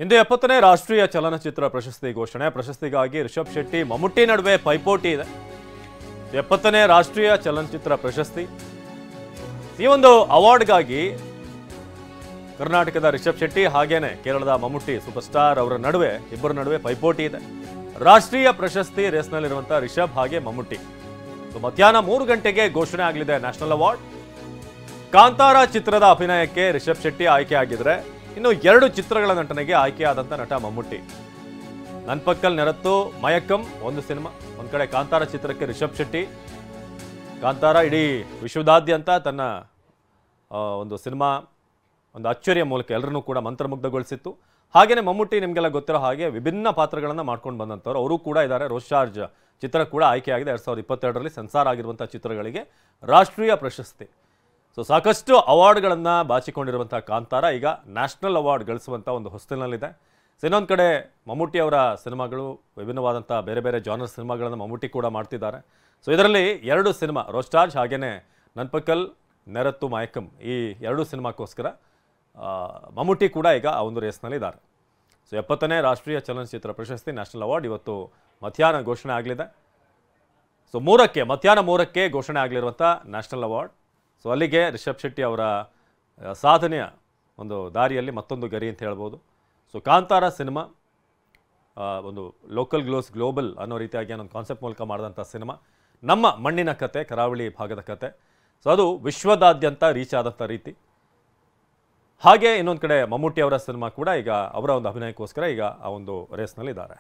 ಇಂದು 70ನೇ ರಾಷ್ಟ್ರೀಯ ಚಲನಚಿತ್ರ ಪ್ರಶಸ್ತಿ ಘೋಷಣೆ. ಪ್ರಶಸ್ತಿಗಾಗಿ ರಿಷಬ್ ಶೆಟ್ಟಿ ಮಮ್ಮುಟ್ಟಿ ನಡುವೆ ಪೈಪೋಟಿ ಇದೆ. 70ನೇ ರಾಷ್ಟ್ರೀಯ ಚಲನಚಿತ್ರ ಪ್ರಶಸ್ತಿ ಈ ಒಂದು ಅವಾರ್ಡ್ಗಾಗಿ ಕರ್ನಾಟಕದ ರಿಷಬ್ ಶೆಟ್ಟಿ ಹಾಗೇನೆ ಕೇರಳದ ಮಮ್ಮುಟ್ಟಿ ಸೂಪರ್ ಸ್ಟಾರ್ ಅವರ ನಡುವೆ ಇಬ್ಬರ ನಡುವೆ ಪೈಪೋಟಿ ಇದೆ. ರಾಷ್ಟ್ರೀಯ ಪ್ರಶಸ್ತಿ ರೇಸ್ನಲ್ಲಿರುವಂತಹ ರಿಷಬ್ ಹಾಗೆ ಮಮ್ಮುಟ್ಟಿ. ಮಧ್ಯಾಹ್ನ 3 ಗಂಟೆಗೆ ಘೋಷಣೆ ಆಗಲಿದೆ ನ್ಯಾಷನಲ್ ಅವಾರ್ಡ್. ಕಾಂತಾರ ಚಿತ್ರದ ಅಭಿನಯಕ್ಕೆ ರಿಷಬ್ ಶೆಟ್ಟಿ ಆಯ್ಕೆ ಆಗಿದ್ರೆ ಇನ್ನು 2 ಚಿತ್ರಗಳ ನಟನೆಗೆ ಆಯ್ಕೆಯಾದಂಥ ನಟ ಮಮ್ಮುಟ್ಟಿ. ನನ್ಪಕ್ಕಲ್ ನೆರತ್ತು ಮಯಕ್ಕಂ ಒಂದು ಸಿನಿಮಾ, ಒಂದ್ ಕಡೆ ಕಾಂತಾರ ಚಿತ್ರಕ್ಕೆ ರಿಷಬ್ ಶೆಟ್ಟಿ. ಕಾಂತಾರ ಇಡೀ ವಿಶ್ವದಾದ್ಯಂತ ತನ್ನ ಒಂದು ಸಿನಿಮಾ ಒಂದು ಅಚ್ಚರಿಯ ಮೂಲಕ ಎಲ್ಲರನ್ನೂ ಕೂಡ ಮಂತ್ರಮುಗ್ಧಗೊಳಿಸಿತ್ತು. ಹಾಗೆಯೇ ಮಮ್ಮುಟ್ಟಿ ನಿಮಗೆಲ್ಲ ಗೊತ್ತಿರೋ ಹಾಗೆ ವಿಭಿನ್ನ ಪಾತ್ರಗಳನ್ನು ಮಾಡ್ಕೊಂಡು ಬಂದಂಥವ್ರು ಅವರು ಕೂಡ ಇದ್ದಾರೆ. ರೋಸ್ ಚಾರ್ಜ್ ಚಿತ್ರ ಕೂಡ ಆಯ್ಕೆಯಾಗಿದೆ. 2022ರಲ್ಲಿ ಸೆನ್ಸಾರ್ ಆಗಿರುವಂಥ ಚಿತ್ರಗಳಿಗೆ ರಾಷ್ಟ್ರೀಯ ಪ್ರಶಸ್ತಿ. ಸಾಕಷ್ಟು ಅವಾರ್ಡ್ಗಳನ್ನು ಬಾಚಿಕೊಂಡಿರುವಂಥ ಕಾಂತಾರ ಈಗ ನ್ಯಾಷನಲ್ ಅವಾರ್ಡ್ ಗಳಿಸುವಂಥ ಒಂದು ಹೊಸ್ತಿಲಲ್ಲಿದೆ. ಇನ್ನೊಂದು ಕಡೆ ಮಮ್ಮುಟ್ಟಿ ಅವರ ಸಿನಿಮಾಗಳು ವಿಭಿನ್ನವಾದಂಥ ಬೇರೆ ಬೇರೆ ಜಾನರ್ ಸಿನಿಮಾಗಳನ್ನು ಮಮ್ಮುಟ್ಟಿ ಕೂಡ ಮಾಡ್ತಿದ್ದಾರೆ. ಇದರಲ್ಲಿ 2 ಸಿನಿಮಾ ರೋಸ್ ಚಾರ್ಜ್ ಹಾಗೆಯೇ ನನ್ಪಕ್ಕಲ್ ನೆರತ್ತು ಮಯಕ್ಕಂ ಈ 2 ಸಿನಿಮಾಕ್ಕೋಸ್ಕರ ಮಮ್ಮುಟ್ಟಿ ಕೂಡ ಈಗ ಆ ಒಂದು ರೇಸ್ನಲ್ಲಿದ್ದಾರೆ. 70ನೇ ರಾಷ್ಟ್ರೀಯ ಚಲನಚಿತ್ರ ಪ್ರಶಸ್ತಿ ನ್ಯಾಷನಲ್ ಅವಾರ್ಡ್ ಇವತ್ತು ಮಧ್ಯಾಹ್ನ ಘೋಷಣೆ ಆಗಲಿದೆ. ಮಧ್ಯಾಹ್ನ 3ಕ್ಕೆ ಘೋಷಣೆ ಆಗಲಿರುವಂಥ ನ್ಯಾಷನಲ್ ಅವಾರ್ಡ್. ಅಲ್ಲಿಗೆ ರಿಷಬ್ ಶೆಟ್ಟಿ ಅವರ ಸಾಧನೆಯ ಒಂದು ದಾರಿಯಲ್ಲಿ ಮತ್ತೊಂದು ಗರಿ ಅಂತ ಹೇಳ್ಬೋದು. ಕಾಂತಾರ ಸಿನಿಮಾ ಒಂದು ಲೋಕಲ್ ಗ್ಲೋಸ್ ಗ್ಲೋಬಲ್ ಅನ್ನೋ ರೀತಿಯಾಗಿ ಒಂದು ಕಾನ್ಸೆಪ್ಟ್ ಮೂಲಕ ಮಾಡಿದಂಥ ಸಿನಿಮಾ. ನಮ್ಮ ಮಣ್ಣಿನ ಕತೆ, ಕರಾವಳಿ ಭಾಗದ ಕತೆ. ಅದು ವಿಶ್ವದಾದ್ಯಂತ ರೀಚ್ ಆದಂಥ ರೀತಿ. ಹಾಗೆ ಇನ್ನೊಂದು ಕಡೆ ಮಮ್ಮುಟ್ಟಿ ಅವರ ಸಿನಿಮಾ ಕೂಡ ಈಗ ಅವರ ಒಂದು ಅಭಿನಯಕ್ಕೋಸ್ಕರ ಈಗ ಆ ಒಂದು ರೇಸ್ನಲ್ಲಿದ್ದಾರೆ.